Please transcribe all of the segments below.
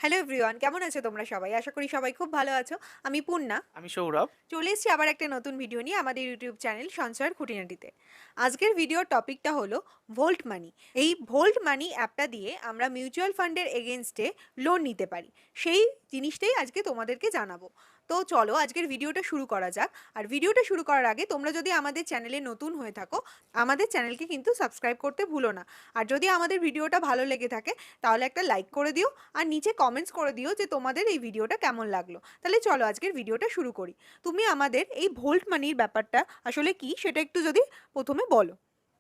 Hello everyone, কেমন আছো তোমরা সবাই? আশা করি সবাই খুব ভালো আছো। আমি পূর্ণা। আমি সৌরভ। চলে এসেছি আবার একটা নতুন ভিডিও নিয়ে আমাদের ইউটিউব চ্যানেল সঞ্চয়ের খুঁটিনাটিতে। আজকের ভিডিওর টপিকটা হলো ভোল্ট মানি। এই ভোল্ট মানি অ্যাপটা দিয়ে আমরা মিউচুয়াল ফান্ডের এগেইনস্টে লোন নিতে পারি। সেই জিনিসটাই আজকে তোমাদেরকে জানাবো। তো চলো আজকের ভিডিওটা শুরু করা যাক। আর ভিডিওটা শুরু করার আগে তোমরা যদি আমাদের চ্যানেলে নতুন হয়ে থাকো, আমাদের চ্যানেলকে কিন্তু সাবস্ক্রাইব করতে ভুলো না। আর যদি আমাদের ভিডিওটা ভালো লেগে থাকে তাহলে একটা লাইক করে দিও আর নিচে কমেন্টস করে দিও যে তোমাদের এই ভিডিওটা কেমন লাগলো। তাহলে চলো আজকের ভিডিওটা শুরু করি। তুমি আমাদের এই ভোল্ট মানির ব্যাপারটা আসলে কি সেটা একটু যদি প্রথমে বলো।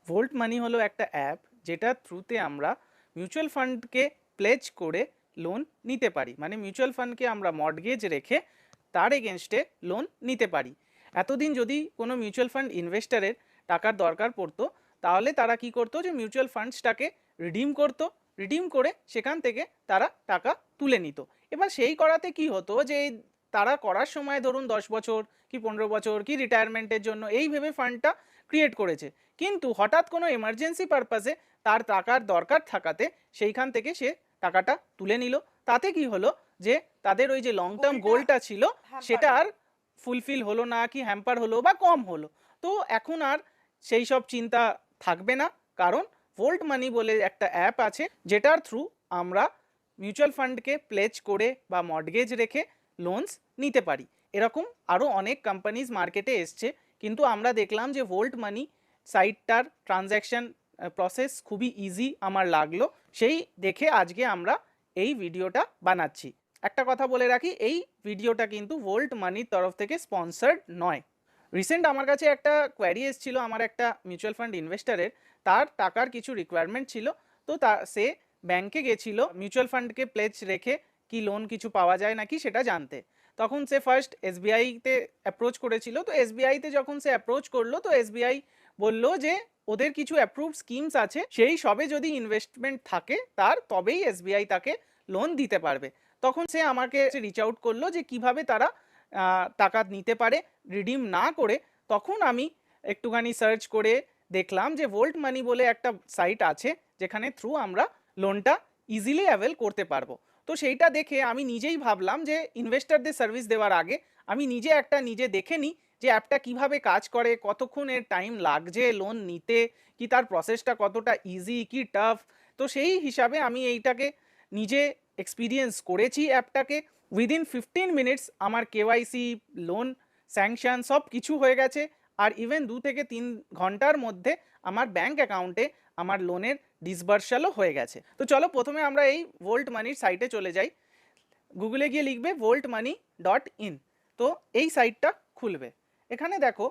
ভোল্ট মানি হলো একটা অ্যাপ যেটার থ্রুতে আমরা মিউচুয়াল ফান্ডকে প্লেজ করে লোন নিতে পারি। মানে মিউচুয়াল ফান্ডকে আমরা মর্টগেজ রেখে তার এগেনস্টে লোন নিতে পারি। এতদিন যদি কোনো মিউচুয়াল ফান্ড ইনভেস্টরের টাকার দরকার পড়তো, তাহলে তারা কি করতো, যে মিউচুয়াল ফান্ডসটাকে রিডিম করতো, রিডিম করে সেখান থেকে তারা টাকা তুলে নিত। এবার সেই করাতে কি হতো, যে তারা করার সময় ধরুন 10 বছর কি 15 বছর কি রিটায়ারমেন্টের জন্য এই ভেবে ফান্ডটা ক্রিয়েট করেছে, কিন্তু হঠাৎ কোনো এমার্জেন্সি পারপাসে তার টাকার দরকার থাকাতে সেইখান থেকে সে টাকাটা তুলে নিল। তাতে কি হলো, যে তাদের ওই যে লং টার্ম গোলটা গোলটা ছিল হ্যাম্পার সেটা আর হলো। ফুলফিল হলো না, কি হ্যাম্পার হলো বা কম হলো। তো এখন আর সেই সব চিন্তা থাকবে না, কারণ ভোল্ট মানি বলে একটা অ্যাপ আছে যেটার থ্রু আমরা মিউচুয়াল ফান্ডকে প্লেজ করে বা মর্টগেজ রেখে লোনস নিতে পারি। এরকম আরও অনেক কোম্পানিজ মার্কেটে এসছে, কিন্তু আমরা দেখলাম যে ভোল্ট মানি সাইটটার ট্রানজ্যাকশন প্রসেস খুবই ইজি আমার লাগলো, সেই দেখে আজকে আমরা এই ভিডিওটা বানাচ্ছি। একটা কথা বলে রাখি, এই ভিডিওটা কিন্তু ভোল্ট মানির তরফ থেকে স্পন্সার্ড নয়। রিসেন্ট আমার কাছে একটা কোয়ারি এসেছিল আমার একটা মিউচুয়াল ফান্ড ইনভেস্টারের, তার টাকার কিছু রিকোয়ারমেন্ট ছিল। তো সে ব্যাংকে গেছিল মিউচুয়াল ফান্ডকে প্লেজ রেখে কি লোন কিছু পাওয়া যায় নাকি সেটা জানতে। তখন সে ফার্স্ট এসবিআইতে অ্যাপ্রোচ করেছিল। তো এসবিআইতে যখন সে অ্যাপ্রোচ করলো, তো এসবিআই বলল যে ওদের কিছু অ্যাপ্রুভড স্কিমস আছে, সেই সবে যদি ইনভেস্টমেন্ট থাকে তার তবেই এসবিআই তাকে লোন দিতে পারবে। তখন সে আমাকে রিচ আউট করলো যে কিভাবে তারা টাকা নিতে পারে রিডিম না করে। তখন আমি একটুখানি সার্চ করে দেখলাম যে ভোল্ট মানি বলে একটা সাইট আছে যেখানে থ্রু আমরা লোনটা ইজিলি অ্যাভেল করতে পারবো। তো সেইটা দেখে আমি নিজেই ভাবলাম যে ইনভেস্টরদের সার্ভিস দেওয়ার আগে আমি নিজে দেখে নিই যে অ্যাপটা কিভাবে কাজ করে, কতক্ষণ এর টাইম লাগছে লোন নিতে, কি তার প্রসেসটা কতটা ইজি কি টাফ। তো সেই হিসাবে আমি এইটাকে নিজে এক্সপিরিয়েন্স করেছি অ্যাপটাকে। উইদিন 15 মিনিটস আমার কেওয়াইসি, লোন স্যাংশন সব কিছু হয়ে গেছে। আর ইভেন 2 থেকে 3 ঘন্টার মধ্যে আমার ব্যাঙ্ক অ্যাকাউন্টে আমার লোনের ডিসবার্সালও হয়ে গেছে। তো চলো প্রথমে আমরা এই ভোল্ট মানির সাইটে চলে যাই। গুগলে গিয়ে লিখবে voltmoney.in। তো এই সাইটটা খুলবে। এখানে দেখো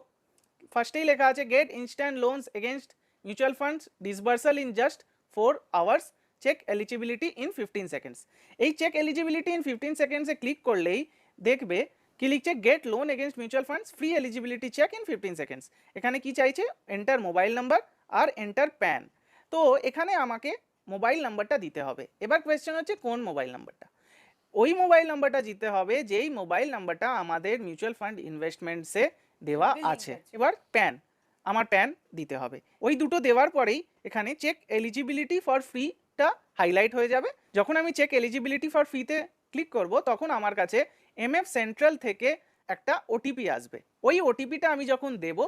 ফার্স্টেই লেখা আছে get instant loans against mutual funds disbursal in just 4 hours, check eligibility in 15 seconds. এই চেক এলিজিবিলিটি ইন 15 সেকেন্ডসে ক্লিক করলেই দেখবে কি লিখছে, get loan against mutual funds free eligibility check in 15 seconds. এখানে কি চাইছে, এন্টার মোবাইল নাম্বার আর এন্টার প্যান। তো এখানে আমাকে মোবাইল নাম্বারটা দিতে হবে। এবার কোয়েশ্চেন হচ্ছে কোন মোবাইল নাম্বারটা। ওই মোবাইল নাম্বারটা দিতে হবে যেই মোবাইল নাম্বারটা আমাদের মিউচুয়াল ফান্ড ইনভেস্টমেন্টসে দেওয়া আছে। এবার প্যান, আমার প্যান দিতে হবে। ওই দুটো দেওয়ার পরেই এখানে চেক এলিজিবিলিটি ফর ফ্রিটা হাইলাইট হয়ে যাবে। যখন আমি চেক এলিজিবিলিটি ফর ফ্রিতে ক্লিক করব তখন আমার কাছে এমএফ সেন্ট্রাল থেকে একটা ওটিপি আসবে। ওই ওটিপিটা আমি যখন দেব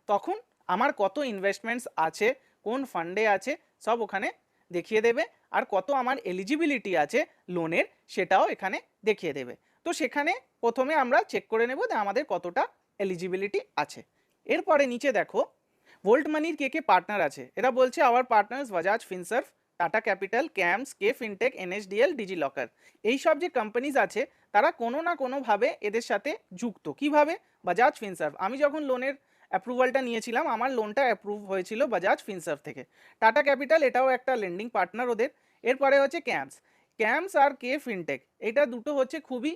তখন আমার কত ইনভেস্টমেন্টস আছে, কোন ফান্ডে আছে সব ওখানে দেখিয়ে দেবে, আর কত আমার এলিজিবিলিটি আছে লোনের সেটাও এখানে দেখিয়ে দেবে। তো সেখানে প্রথমে আমরা চেক করে নেব যে আমাদের কতটা এলিজিবিলিটি আছে। এরপরে নিচে দেখো ভোল্ট মানির কে কে পার্টনার আছে। এরা বলছে our partners Bajaj Finserv, Tata Capital, CAMS, K Fintech, NSDL, DigiLocker. এই সব যে কোম্পানিজ আছে তারা কোনো না কোনোভাবে এদের সাথে যুক্ত। কিভাবে, বাজাজ ফিনসার্ভ, আমি যখন লোনের অ্যাপ্রুভালটা নিয়েছিলাম আমার লোনটা অ্যাপ্রুভ হয়েছিল বাজাজ ফিনসার্ভ থেকে। টাটা ক্যাপিটাল এটাও একটা লেন্ডিং পার্টনার ওদের। এরপরে হচ্ছে ক্যামস, ক্যামস আর কে ফিনটেক, এটা দুটো হচ্ছে খুবই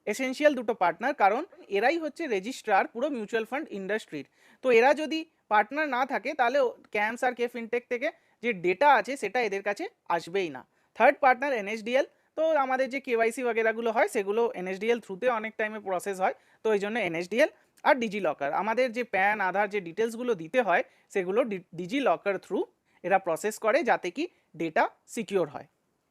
এসেনশিয়াল দুটো পার্টনার, কারণ এরাই হচ্ছে রেজিস্ট্রার পুরো মিউচুয়াল ফান্ড ইন্ডাস্ট্রির। তো এরা যদি পার্টনার না থাকে তাহলে ক্যামস আর কে ফিনটেক থেকে যে ডেটা আছে সেটা এদের কাছে আসবেই না। থার্ড পার্টনার এনএসডিএল, তো আমাদের যে কেওয়াইসি বগেরাগুলো হয় সেগুলো এনএসডিএল থ্রুতে অনেক টাইমে প্রসেস হয়, তো এই জন্য এনএসডিএল। আর ডিজি লকার, আমাদের যে প্যান আধার যে ডিটেলসগুলো দিতে হয় সেগুলো ডিজি লকার থ্রু এরা প্রসেস করে যাতে কি ডেটা সিকিওর হয়।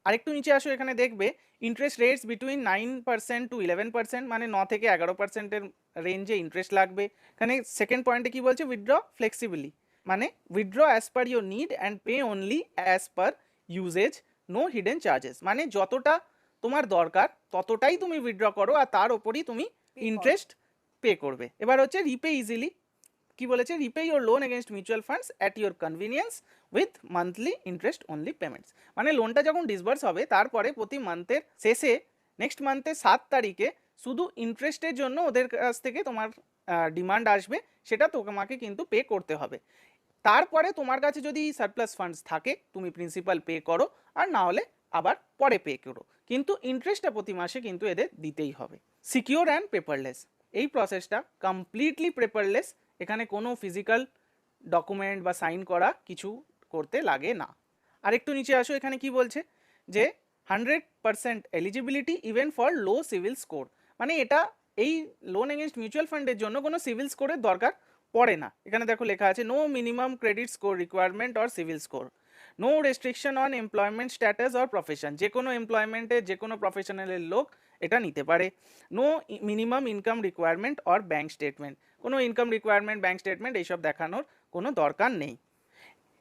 আরেকটু নিচে আসো, এখানে দেখবে ইন্টারেস্ট রেটস বিটুইন 9% to 11%, মানে 9 থেকে 11%-এর রেঞ্জে ইন্টারেস্ট লাগবে। এখানে সেকেন্ড পয়েন্টে কি বলছে, উইথড্র ফ্লেক্সিবলি, মানে withdraw as per your need and pay only as per usage, no hidden charges, মানে যতটা তোমার দরকার ততটাই তুমি উইথড্র করো আর তার ওপরই তুমি ইন্টারেস্ট পে করবে। এবার হচ্ছে রিপে ইজিলি, কি বলেছে, repay your loan against mutual funds at your convenience with monthly interest only payments, মানে লোনটা যখন ডিসবার্স হবে তারপরে প্রতি মান্থের শেষে নেক্সট মান্থের 7 তারিখে শুধু ইন্টারেস্টের জন্য ওদের কাছ থেকে তোমার ডিমান্ড আসবে, সেটা তোমাকে কিন্তু পে করতে হবে। তারপরে তোমার কাছে যদি সারপ্লাস ফান্ডস থাকে তুমি প্রিন্সিপাল পে করো, আর না হলে আবার পরে পে করো, কিন্তু ইন্টারেস্টটা প্রতি মাসে কিন্তু এদের দিতেই হবে। সিকিউর অ্যান্ড পেপারলেস, এই প্রসেসটা কমপ্লিটলি পেপারলেস, এখানে কোনো ফিজিক্যাল ডকুমেন্ট বা সাইন করা কিছু করতে লাগে না। আর একটু নিচে আসো, এখানে কি বলছে যে 100% eligibility even for low CIBIL score, মানে এটা এই লোন এগেনস্ট মিউচুয়াল ফান্ডের জন্য কোনো সিভিল স্কোরের দরকার পড়ে না। এখানে দেখো লেখা আছে no minimum credit score requirement or CIBIL score, no restriction on employment status or profession, যে কোনো এমপ্লয়মেন্টের যে কোনো প্রফেশনালের লোক এটা নিতে পারে। No minimum income requirement or bank statement, কোনো ইনকাম রিকোয়ারমেন্ট ব্যাঙ্ক স্টেটমেন্ট এইসব দেখানোর কোনো দরকার নেই।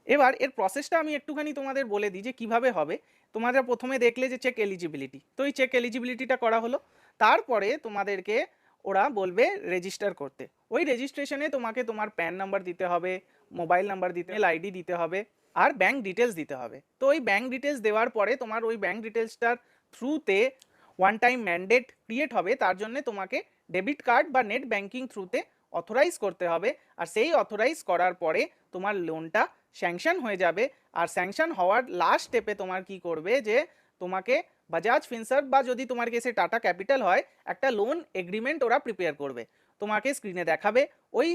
এবার এর প্রসেসটা আমি একটুখানি তোমাদের বলে দিই যে কীভাবে হবে। তোমরা প্রথমে দেখলে যে চেক এলিজিবিলিটি, তো এই চেক এলিজিবিলিটিটা করা হলো, তারপরে তোমাদেরকে ওরা বলবে রেজিস্টার করতে। ওই রেজিস্ট্রেশনে তোমাকে তোমার প্যান নাম্বার দিতে হবে, মোবাইল নাম্বার দিতে, মেল আইডি দিতে হবে, আর ব্যাঙ্ক ডিটেলস দিতে হবে। তো ওই ব্যাঙ্ক ডিটেলস দেওয়ার পরে তোমার ওই ব্যাঙ্ক ডিটেলসটার থ্রুতে ওয়ান টাইম ম্যান্ডেট ক্রিয়েট হবে, তার জন্য তোমাকে ডেবিট কার্ড বা নেট ব্যাঙ্কিং থ্রুতে অথরাইজ করতে হবে, আর সেই অথরাইজ করার পরে তোমার লোনটা স্যাংশন হয়ে যাবে। আর স্যাংশন হওয়ার লাস্ট স্টেপে তোমার কি করবে যে তোমাকে বাজাজ ফিনসার্ভ বা যদি তোমার কেসে টাটা ক্যাপিটাল হয় একটা লোন এগ্রিমেন্ট ওরা প্রিপেয়ার করবে, তোমাকে স্ক্রিনে দেখাবে। ওই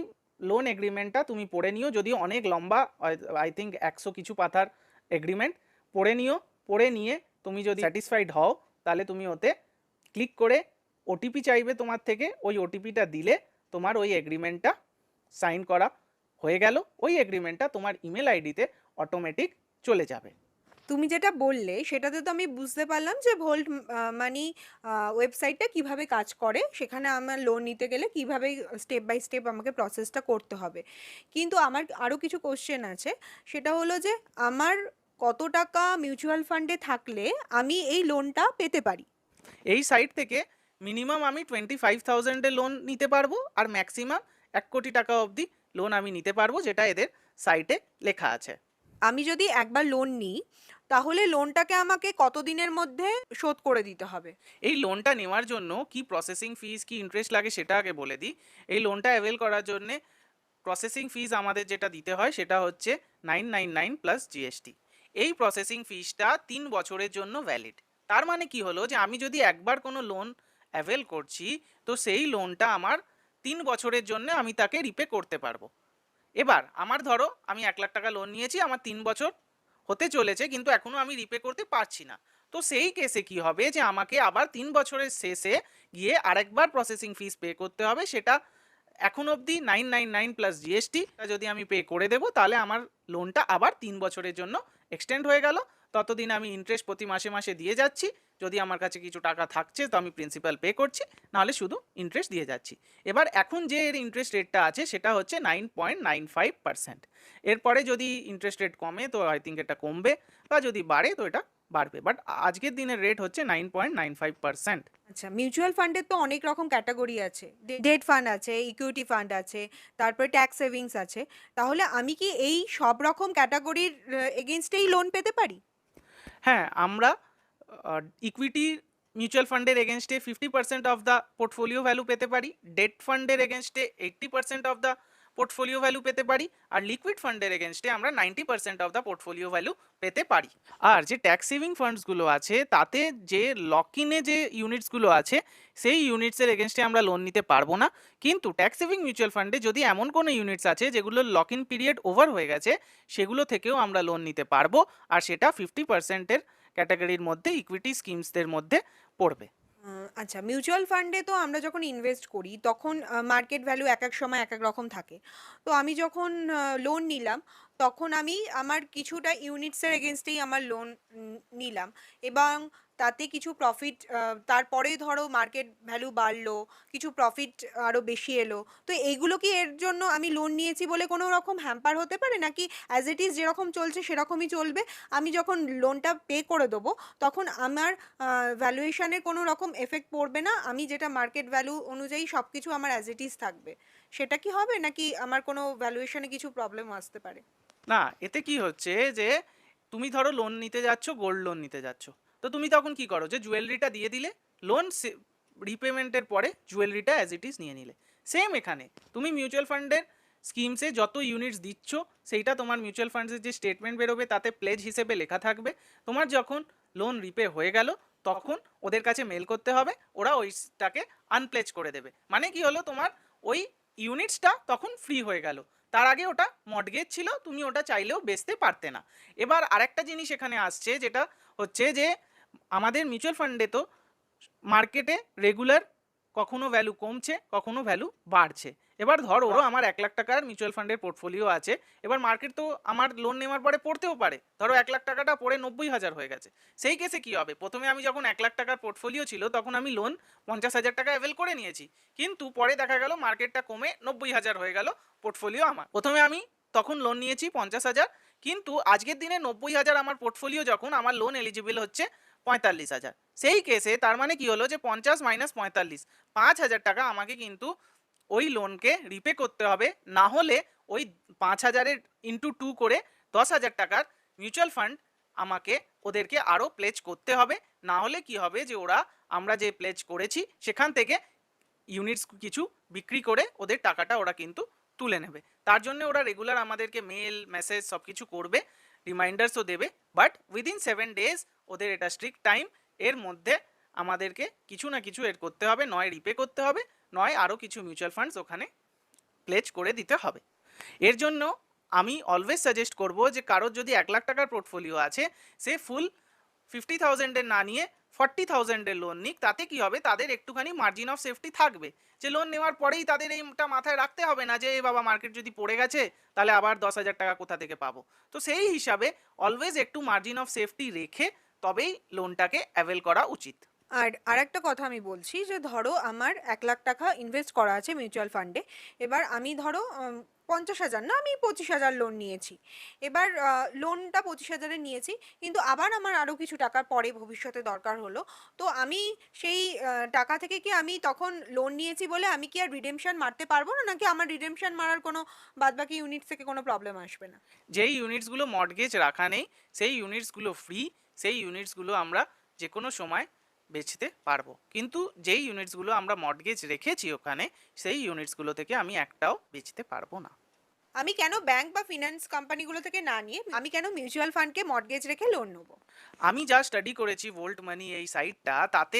লোন এগ্রিমেন্টটা তুমি পড়ে নিও, যদিও অনেক লম্বা, আই থিঙ্ক 100 কিছু পাতার এগ্রিমেন্ট, পড়ে নিও। পড়ে নিয়ে তুমি যদি স্যাটিসফাইড হও তাহলে তুমি ওতে ক্লিক করে ওটিপি চাইবে তোমার থেকে, ওই ওটিপিটা দিলে তোমার ওই এগ্রিমেন্টটা সাইন করা হয়ে গেল। ওই এগ্রিমেন্টটা তোমার ইমেল আইডিতে অটোমেটিক চলে যাবে। তুমি যেটা বললে সেটাতে তো আমি বুঝতে পারলাম যে ভোল্ট মানি ওয়েবসাইটটা কিভাবে কাজ করে, সেখানে আমার লোন নিতে গেলে কিভাবে স্টেপ বাই স্টেপ আমাকে প্রসেসটা করতে হবে। কিন্তু আমার আরও কিছু কোশ্চেন আছে, সেটা হলো যে আমার কত টাকা মিউচুয়াল ফান্ডে থাকলে আমি এই লোনটা পেতে পারি? এই সাইট থেকে মিনিমাম আমি 25,000-এর লোন নিতে পারবো, আর ম্যাক্সিমাম 1 কোটি টাকা অবধি লোন আমি নিতে পারবো, যেটা এদের সাইটে লেখা আছে। আমি যদি একবার লোন নিই তাহলে লোনটাকে আমাকে কত দিনের মধ্যে শোধ করে দিতে হবে? এই লোনটা নেওয়ার জন্য কি প্রসেসিং ফিস কি ইন্টারেস্ট লাগে সেটা আগে বলে দিই। এই লোনটা অ্যাভেল করার জন্যে প্রসেসিং ফিস আমাদের যেটা দিতে হয় সেটা হচ্ছে 999 প্লাস জিএসটি। এই প্রসেসিং ফিসটা 3 বছরের জন্য ভ্যালিড। তার মানে কি হলো যে আমি যদি একবার কোনো লোন অ্যাভেল করছি তো সেই লোনটা আমার 3 বছরের জন্য আমি তাকে রিপে করতে পারবো। এবার আমার ধরো আমি 1 লাখ টাকা লোন নিয়েছি, আমার 3 বছর হতে চলেছে কিন্তু এখনো আমি রিপে করতে পারছি না, তো সেই কেসে কি হবে যে আমাকে আবার 3 বছরের শেষে গিয়ে আরেকবার প্রসেসিং ফিস পে করতে হবে। সেটা এখন অবধি 999 প্লাস জিএসটি যদি আমি পে করে দেবো তাহলে আমার লোনটা আবার 3 বছরের জন্য এক্সটেন্ড হয়ে গেল। ততদিন আমি ইন্টারেস্ট প্রতি মাসে মাসে দিয়ে যাচ্ছি, যদি আমার কাছে কিছু টাকা থাকছে তো আমি প্রিন্সিপাল পে করছি, নাহলে শুধু ইন্টারেস্ট দিয়ে যাচ্ছি। এবার এখন যে এর ইন্টারেস্ট রেটটা আছে সেটা হচ্ছে 9.95%। এরপরে যদি ইন্টারেস্ট রেট কমে তো আই থিঙ্ক এটা কমবে, বা যদি বাড়ে তো এটা বাড়বে, বাট আজকের দিনের রেট হচ্ছে 9.95%। আচ্ছা, মিউচুয়াল ফান্ডের তো অনেক রকম ক্যাটাগরি আছে, ডেট ফান্ড আছে, ইকুইটি ফান্ড আছে, তারপরে ট্যাক্স সেভিংস আছে। তাহলে আমি কি এই সব রকম ক্যাটাগরির এগেনস্টেই লোন পেতে পারি? হ্যাঁ, আমরা ইকুইটি মিউচুয়াল ফান্ডের এগেনস্টে 50% অফ দ্য পোর্টফোলিও ভ্যালু পেতে পারি, ডেট ফান্ডের এগেনস্টে 80% অফ দ্য পোর্টফোলিও ভ্যালু পেতে পারি, আর লিকুইড ফান্ডের এগেনস্টে আমরা 90% অফ দ্য পোর্টফোলিও ভ্যালু পেতে পারি। আর যে ট্যাক্স সেভিং ফান্ডসগুলো আছে তাতে যে লক ইনে যে ইউনিটসগুলো আছে সেই ইউনিটসের এগেনস্টে আমরা লোন নিতে পারবো না, কিন্তু ট্যাক্স সেভিং মিউচুয়াল ফান্ডে যদি এমন কোনো ইউনিটস আছে যেগুলোর লক ইন পিরিয়ড ওভার হয়ে গেছে সেগুলো থেকেও আমরা লোন নিতে পারবো, আর সেটা 50%-এর ক্যাটাগরির মধ্যে ইকুইটি স্কিমসদের মধ্যে পড়বে। আচ্ছা, মিউচুয়াল ফান্ডে তো আমরা যখন ইনভেস্ট করি তখন মার্কেট ভ্যালু একেক সময় একেক রকম থাকে। তো আমি যখন লোন নিলাম তখন আমি আমার কিছুটা ইউনিটসের এগেইনস্টেই আমার লোন নিলাম এবং তাতে কিছু প্রফিট, তারপরে ধরো মার্কেট ভ্যালু বাড়লো, কিছু প্রফিট আরো বেশি এলো। তো এইগুলো কি এর জন্য আমি লোন নিয়েছি বলে কোনো রকম হ্যাম্পার হতে পারে? নাকি অ্যাজ ইট ইজ যেরকম চলছে সেরকমই চলবে? আমি যখন লোনটা পে করে দেবো তখন আমার ভ্যালুয়েশনের কোনো রকম এফেক্ট পড়বে না, আমি যেটা মার্কেট ভ্যালু অনুযায়ী সব কিছু আমার অ্যাজ ইট ইজ থাকবে, সেটা কি হবে নাকি আমার কোনো ভ্যালুয়েশনে কিছু প্রবলেম আসতে পারে? না, এতে কি হচ্ছে যে তুমি ধরো লোন নিতে যাচ্ছ, গোল্ড লোন নিতে যাচ্ছ, তো তুমি তখন কি করো যে জুয়েলারিটা দিয়ে দিলে, লোন রিপেমেন্টের পরে জুয়েলারিটা অ্যাজ ইট ইজ নিয়ে নিলে। সেম এখানে তুমি মিউচুয়াল ফান্ডের স্কিমসে যত ইউনিটস দিচ্ছ সেইটা তোমার মিউচুয়াল ফান্ডের যে স্টেটমেন্ট বেরোবে তাতে প্লেজ হিসেবে লেখা থাকবে। তোমার যখন লোন রিপে হয়ে গেল তখন ওদের কাছে মেল করতে হবে, ওরা ওইটাকে আনপ্লেজ করে দেবে। মানে কি হলো, তোমার ওই ইউনিটসটা তখন ফ্রি হয়ে গেল। তার আগে ওটা মর্টগেজ ছিল, তুমি ওটা চাইলেও বেচতে পারতে না। এবার আরেকটা জিনিস এখানে আসছে, যেটা হচ্ছে যে আমাদের মিউচুয়াল ফান্ডে তো মার্কেটে রেগুলার কখনো ভ্যালু কমছে, কখনো ভ্যালু বাড়ছে। এবার ধরো আমার 1 লাখ টাকার মিউচুয়াল ফান্ডের পোর্টফোলিও আছে, এবার মার্কেট তো আমার লোন নেওয়ার পরে পড়তেও পারে, ধরো 1 লাখ টাকাটা পড়ে 90,000 হয়ে গেছে। সেই কেসে কি হবে, প্রথমে আমি যখন 1 লাখ টাকার পোর্টফোলিও ছিল তখন আমি লোন 50,000 টাকা অ্যাভেল করে নিয়েছি, কিন্তু পরে দেখা গেল মার্কেটটা কমে 90,000 হয়ে গেল পোর্টফোলিও আমার। প্রথমে আমি তখন লোন নিয়েছি 50,000, কিন্তু আজকের দিনে 90,000 আমার পোর্টফোলিও যখন, আমার লোন এলিজিবল হচ্ছে 45,000। সেই কেসে তার মানে কি হলো যে 50 মাইনাস 45, 5,000 টাকা আমাকে কিন্তু ওই লোনকে রিপে করতে হবে। না হলে ওই 5,000-এর ইন্টু 2 করে 10,000 টাকার মিউচুয়াল ফান্ড আমাকে ওদেরকে আরও প্লেজ করতে হবে। না হলে কি হবে যে ওরা, আমরা যে প্লেজ করেছি সেখান থেকে ইউনিটস কিছু বিক্রি করে ওদের টাকাটা ওরা কিন্তু তুলে নেবে। তার জন্য ওরা রেগুলার আমাদেরকে মেল মেসেজ সব কিছু করবে, রিমাইন্ডার্সও দেবে, বাট উইদিন 7 days ওদের এটা স্ট্রিক্ট টাইম, এর মধ্যে আমাদেরকে কিছু না কিছু এর করতে হবে, নয় রিপে করতে হবে, নয় আরও কিছু মিউচুয়াল ফান্ডস ওখানে প্লেজ করে দিতে হবে। এর জন্য আমি অলওয়েজ সাজেস্ট করব যে কারোর যদি 1 লাখ টাকার পোর্টফোলিও আছে, সে ফুল 50,000-এর না নিয়ে 40,000-এর লোন নিক। তাতে কি হবে, তাদের একটুখানি মার্জিন অফ সেফটি থাকবে, যে লোন নেওয়ার পরেই তাদের এইটা মাথায় রাখতে হবে না যে এ বাবা মার্কেট যদি পড়ে গেছে তাহলে আবার 10,000 টাকা কোথা থেকে পাবো। তো সেই হিসাবে অলওয়েজ একটু মার্জিন অফ সেফটি রেখে তবেই লোনটাকে অ্যাভেল করা উচিত। আর আরেকটা কথা আমি বলছি যে ধরো আমার 1 লাখ টাকা ইনভেস্ট করা আছে মিউচুয়াল ফান্ডে, এবার আমি ধরো 50,000 না, আমি 25,000 লোন নিয়েছি। এবার লোনটা 25,000-এর নিয়েছি, কিন্তু আবার আমার আরও কিছু টাকা পরে ভবিষ্যতে দরকার হলো। তো আমি সেই টাকা থেকে কি আমি তখন লোন নিয়েছি বলে আমি কি আর রিডেমশন মারতে পারবো না, নাকি আমার রিডেমশন মারার কোনো বাদবাকি ইউনিট থেকে কোনো প্রবলেম আসবে না? যেই ইউনিটসগুলো মর্টগেজ রাখা নেই সেই ইউনিটসগুলো ফ্রি, সেই ইউনিটসগুলো আমরা যে কোনো সময় বেচতে পারবো, কিন্তু যেই ইউনিটসগুলো আমরা মর্টগেজ রেখেছি ওখানে, সেই ইউনিটসগুলো থেকে আমি একটাও বেচতে পারবো না। আমি কেন ব্যাংক বা ফিনান্স কোম্পানিগুলো থেকে না নিয়ে আমি কেন মিউচুয়াল ফান্ডকে মর্টগেজ রেখে লোন নেবো? আমি যা স্টাডি করেছি ভোল্ট মানি এই সাইটটা, তাতে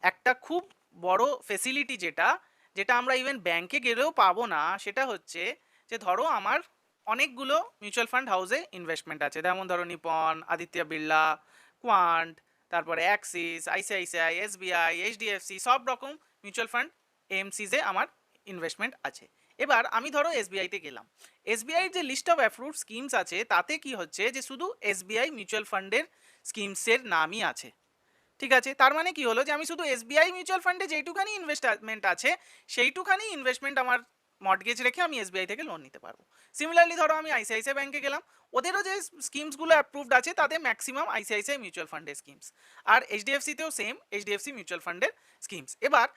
একটা খুব বড় ফেসিলিটি যেটা যেটা আমরা ইভেন ব্যাংকে গেলেও পাবো না, সেটা হচ্ছে যে ধরো আমার অনেকগুলো মিউচুয়াল ফান্ড হাউসে ইনভেস্টমেন্ট আছে, যেমন ধরো নিপন, আদিত্য বিড়লা, কোয়ান্ট, তারপরে অ্যাক্সিস, আইসিআইসিআই, এসবিআই, এইচডিএফসি, সব রকম মিউচুয়াল ফান্ড এএমসিজে আমার ইনভেস্টমেন্ট আছে। এবার আমি ধরো এসবিআইতে গেলাম, এসবিআই যে লিস্ট অফ অ্যাপ্রুভড স্কিমস আছে তাতে কি হচ্ছে যে শুধু এসবিআই মিউচুয়াল ফান্ডের স্কিমসের নামই আছে। ঠিক আছে, তার মানে কি হলো যে আমি শুধু এসবিআই মিউচুয়াল ফান্ডে যেইটুখানি ইনভেস্টমেন্ট আছে সেইটুখানি ইনভেস্টমেন্ট আমার মর্টগেজ রেখে আমি এসবিআই থেকে লোন নিতে পারবো। সিমিলারলি ধরো আমি আইসিআইসিআই ব্যাংকে গেলাম, ওদেরও যে স্কিমসগুলো অ্যাপ্রুভড আছে তাতে ম্যাক্সিমাম আইসিআইসিআই মিউচুয়াল ফান্ডের স্কিমস, আর এইচডিএফসিতেও সেম এইচডিএফসি মিউচুয়াল ফান্ডের স্কিমস। এবার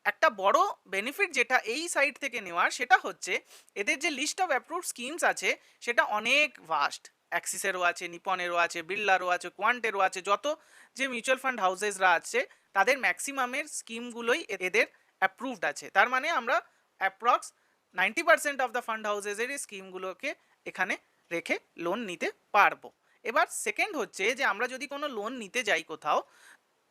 একটা বড় বেনিফিট যেটা এই সাইট থেকে নেওয়ার, সেটা হচ্ছে এদের যে লিস্ট অফ অ্যাপ্রুভড স্কিমস আছে সেটা অনেক ভাস্ট। অ্যাক্সিসেরও আছে, নিপনেরও আছে, বিড়লারও আছে, কোয়ান্টেরও আছে, যত যে মিউচুয়াল ফান্ড হাউসেসরা আছে তাদের ম্যাক্সিমামের স্কিমগুলোই এদের অ্যাপ্রুভড আছে। তার মানে আমরা অ্যাপ্রক্স 90% অফ দ্য ফান্ড হাউসেসের এই স্কিমগুলোকে এখানে রেখে লোন নিতে পারবো। এবার সেকেন্ড হচ্ছে যে আমরা যদি কোনো লোন নিতে যাই কোথাও,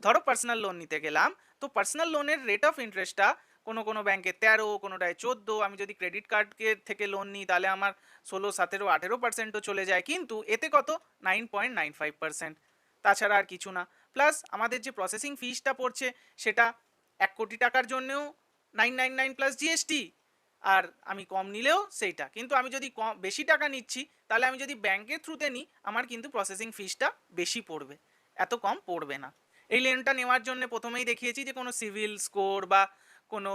ধরো পার্সোনাল লোন নিতে গেলাম, তো পার্সোনাল লোনের রেট অফ ইন্টারেস্টটা কোনো কোনো ব্যাংকে 13, কোনোটায় 14, আমি যদি ক্রেডিট কার্ডকে থেকে লোন নিই তাহলে আমার 16, 17, 18%ও চলে যায়, কিন্তু এতে কত 9.95%, তাছাড়া আর কিছু না। প্লাস আমাদের যে প্রসেসিং ফিসটা পড়ছে সেটা 1 কোটি টাকার জন্যেও 999 প্লাস জিএসটি, আর আমি কম নিলেও সেইটা। কিন্তু আমি যদি কম বেশি টাকা নিচ্ছি তাহলে আমি যদি ব্যাংকের থ্রুতে নিই আমার কিন্তু প্রসেসিং ফিসটা বেশি পড়বে, এত কম পড়বে না। এই লোনটা নেওয়ার জন্য প্রথমেই দেখিয়েছি যে কোনো সিভিল স্কোর বা কোনো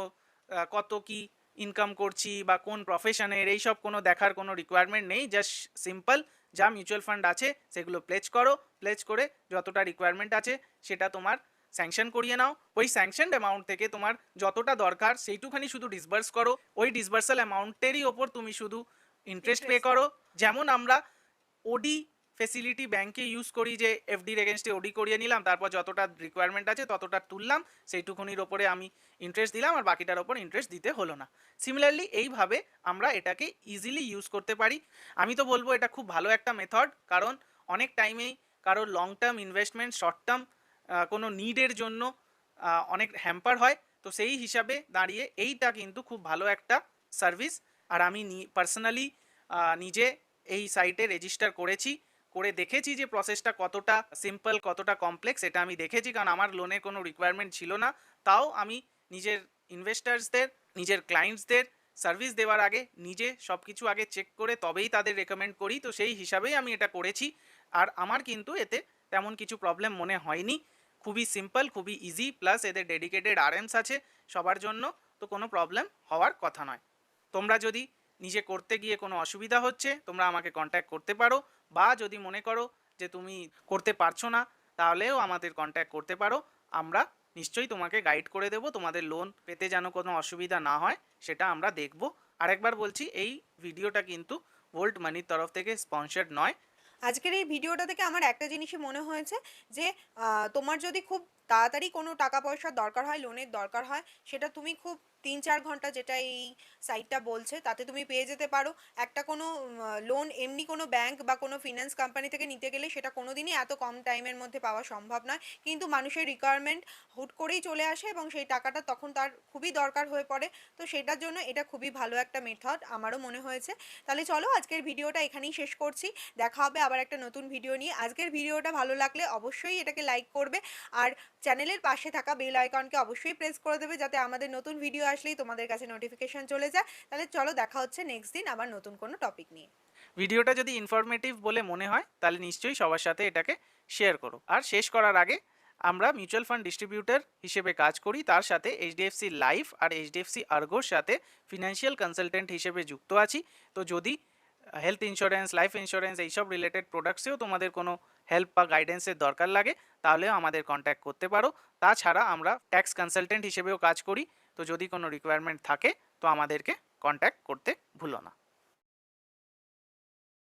কত কি ইনকাম করছি বা কোন প্রফেশনের, এইসব কোনো দেখার কোনো রিকোয়ারমেন্ট নেই। জাস্ট সিম্পল যা মিউচুয়াল ফান্ড আছে সেগুলো প্লেজ করো, প্লেজ করে যতটা রিকোয়ারমেন্ট আছে সেটা তোমার স্যাংশন করিয়ে নাও। ওই স্যাংশনড অ্যামাউন্ট থেকে তোমার যতটা দরকার সেইটুখানি শুধু ডিসবার্স করো। ওই ডিসবার্সাল অ্যামাউন্টেরই ওপর তুমি শুধু ইন্টারেস্ট পে করো। যেমন আমরা ওডি ফেসিলিটি ব্যাংকে ইউজ করি, যে এফডির এগেনস্টে ওডি করিয়ে নিলাম, তারপর যতটা রিকোয়ারমেন্ট আছে ততটা তুললাম, সেইটুকুনির ওপরে আমি ইন্টারেস্ট দিলাম আর বাকিটার ওপর ইন্টারেস্ট দিতে হলো না। সিমিলারলি এইভাবে আমরা এটাকে ইজিলি ইউজ করতে পারি। আমি তো বলবো এটা খুব ভালো একটা মেথড, কারণ অনেক টাইমেই কারোর long term investment short term কোনো নিডের জন্য অনেক হ্যাম্পার হয়। তো সেই হিসাবে দাঁড়িয়ে এইটা কিন্তু খুব ভালো একটা সার্ভিস। আর আমি পার্সোনালি নিজে এই সাইটে রেজিস্টার করেছি, করে দেখেছি যে প্রসেসটা কতটা সিম্পল কতটা কমপ্লেক্স এটা আমি দেখেছি, কারণ আমার লোনের কোনো রিকোয়ারমেন্ট ছিল না। তাও আমি নিজের ইনভেস্টার্সদের, নিজের ক্লায়েন্টসদের সার্ভিস দেওয়ার আগে নিজে সব কিছু আগে চেক করে তবেই তাদের রেকমেন্ড করি। তো সেই হিসাবেই আমি এটা করেছি, আর আমার কিন্তু এতে তেমন কিছু প্রবলেম মনে হয়নি। খুবই সিম্পল, খুবই ইজি, প্লাস এদের ডেডিকেটেড আরএমস আছে সবার জন্য, তো কোনো প্রবলেম হওয়ার কথা নয়। তোমরা যদি নিজে করতে গিয়ে কোনো অসুবিধা হচ্ছে তোমরা আমাকে কন্ট্যাক্ট করতে পারো, বা যদি মনে করো যে তুমি করতে পারছো না তাহলেও আমাদের কন্ট্যাক্ট করতে পারো। আমরা নিশ্চয়ই তোমাকে গাইড করে দেবো, তোমাদের লোন পেতে যেন কোনো অসুবিধা না হয় সেটা আমরা দেখব। আরেকবার বলছি, এই ভিডিওটা কিন্তু ভোল্ট মানির তরফ থেকে স্পন্সর্ড নয়। আজকের এই ভিডিওটা থেকে আমার একটা জিনিসই মনে হয়েছে যে তোমার যদি খুব তাড়াতাড়ি কোনো টাকা পয়সার দরকার হয়, লোনের দরকার হয়, সেটা তুমি খুব 3-4 ঘন্টা, যেটা এই সাইটটা বলছে, তাতে তুমি পেয়ে যেতে পারো। একটা কোনো লোন এমনি কোনো ব্যাংক বা কোনো ফিনান্স কোম্পানি থেকে নিতে গেলে সেটা কোনো দিনই এত কম টাইমের মধ্যে পাওয়া সম্ভব নয়। কিন্তু মানুষের রিকোয়ারমেন্ট হুট করেই চলে আসে এবং সেই টাকাটা তখন তার খুবই দরকার হয়ে পড়ে। তো সেটার জন্য এটা খুবই ভালো একটা মেথড আমারও মনে হয়েছে। তাহলে চলো আজকের ভিডিওটা এখানেই শেষ করছি। দেখা হবে আবার একটা নতুন ভিডিও নিয়ে। আজকের ভিডিওটা ভালো লাগলে অবশ্যই এটাকে লাইক করবে, আর চ্যানেলের পাশে থাকা বেল আইকনকে অবশ্যই প্রেস করে দেবে, যাতে আমাদের নতুন ভিডিও আসলেই তোমাদের কাছে নোটিফিকেশন চলে যায়। তাহলে চলো দেখা হচ্ছে নেক্সট দিন আবার নতুন কোনো টপিক নিয়ে। ভিডিওটা যদি ইনফরমেটিভ বলে মনে হয় তাহলে নিশ্চয়ই সবার সাথে এটাকে শেয়ার করো। আর শেষ করার আগে, আমরা মিউচুয়াল ফান্ড ডিস্ট্রিবিউটর হিসেবে কাজ করি, তার সাথে এইচডিএফসি লাইফ আর এইচডিএফসি আর্গোর সাথে ফিনান্সিয়াল কনসালটেন্ট হিসেবে যুক্ত আছি। তো যদি হেলথ ইন্স্যুরেন্স, লাইফ ইন্স্যুরেন্স এইসব রিলেটেড প্রোডাক্টসেও তোমাদের কোনো হেল্প বা গাইডেন্সের দরকার লাগে তাহলেও আমাদের কন্ট্যাক্ট করতে পারো। তাছাড়া আমরা ট্যাক্স কনসালটেন্ট হিসেবেও কাজ করি। তো যদি কোনো রিকোয়ারমেন্ট থাকে তো আমাদেরকে কন্ট্যাক্ট করতে ভুলো না।